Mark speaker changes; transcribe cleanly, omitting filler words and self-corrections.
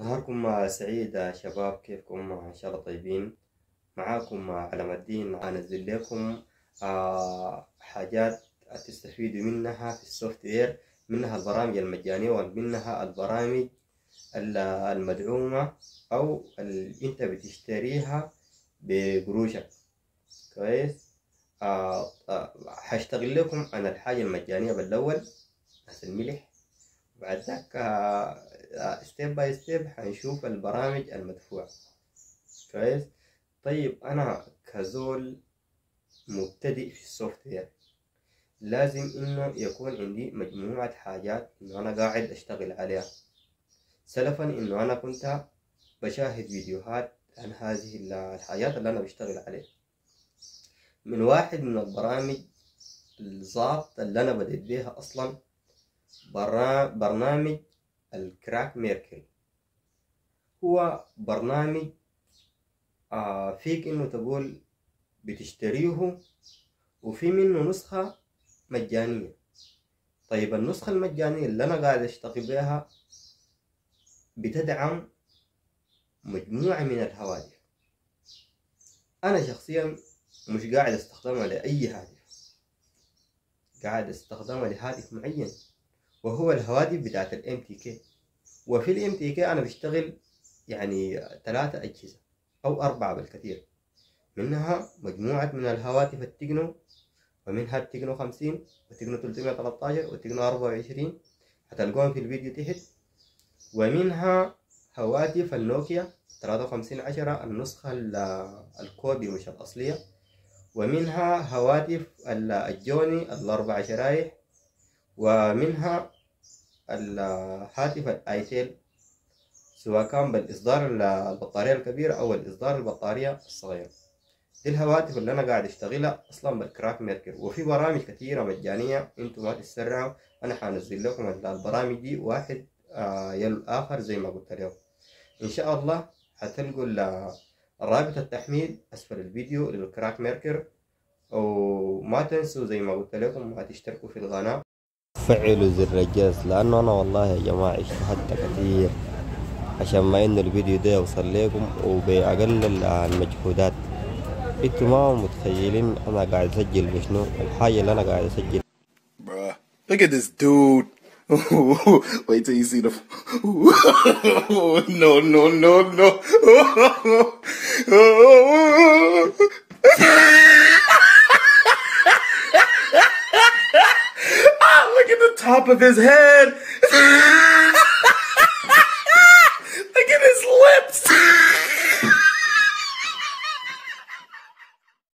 Speaker 1: نهاركم سعيد يا شباب، كيفكم؟ إن شاء الله طيبين. معاكم علم الدين. أنزل لكم حاجات تستفيدوا منها في السوفت وير، منها البرامج المجانية ومنها البرامج المدعومة أو اللي أنت بتشتريها بقروشك. كويس. هشتغل لكم أنا الحاجة المجانية بالأول، ناس الملح. بعد ذاك ستيب باي ستيب هنشوف البرامج المدفوعة. كويس. طيب أنا كزول مبتدئ في السوفت وير لازم إنه يكون عندي مجموعة حاجات إنه أنا قاعد أشتغل عليها. سلفا إنه أنا كنت بشاهد فيديوهات عن هذه الحاجات اللي أنا بشتغل عليها من واحد من البرامج الظابط اللي أنا بديت بيها أصلا، برنامج الكراك ميركل. هو برنامج فيك إنه تقول بتشتريه وفي منه نسخة مجانية. طيب النسخة المجانية اللي أنا قاعد أشتغل بها بتدعم مجموعة من الهواتف. أنا شخصيا مش قاعد أستخدمها لأي هاتف، قاعد أستخدمها لهاتف معين وهو الهواتف بتاعت ال MTK. وفي ال MTK أنا بشتغل يعني 3 أجهزة أو 4 بالكثير، منها مجموعة من الهواتف التكنو، ومنها التكنو 50 والتكنو 313 والتكنو 24 هتلقوهم في الفيديو تحت، ومنها هواتف النوكيا 5310 النسخة الكودي مش الأصلية، ومنها هواتف الجوني الأربع شرايح، ومنها الهاتف الايتيل سواء كان بالإصدار البطارية الكبيرة أو الإصدار البطارية الصغيرة. دي الهواتف اللي أنا قاعد أشتغلها أصلا بالكراك ميركل. وفي برامج كثيرة مجانية، أنتم ما تتسرعوا، أنا حنزل لكم البرامج دي واحد يلو الآخر زي ما قلت لكم. إن شاء الله هتلقوا رابط التحميل أسفل الفيديو للكراك ميركل، وما تنسوا زي ما قلت لكم هتشتركوا في القناة، فعلوا زر الجرس، لأنه أنا والله يا جماعة اجتهدت كثير عشان ما إنه الفيديو ده يوصل لكم وبأقل المجهودات. انتوا ما متخيلين انا قاعد اسجل بشنو، الحاجه اللي انا قاعد اسجل.
Speaker 2: Bruh, look at this dude. Wait till you see the. No, no, no, no. Look at the top of his head.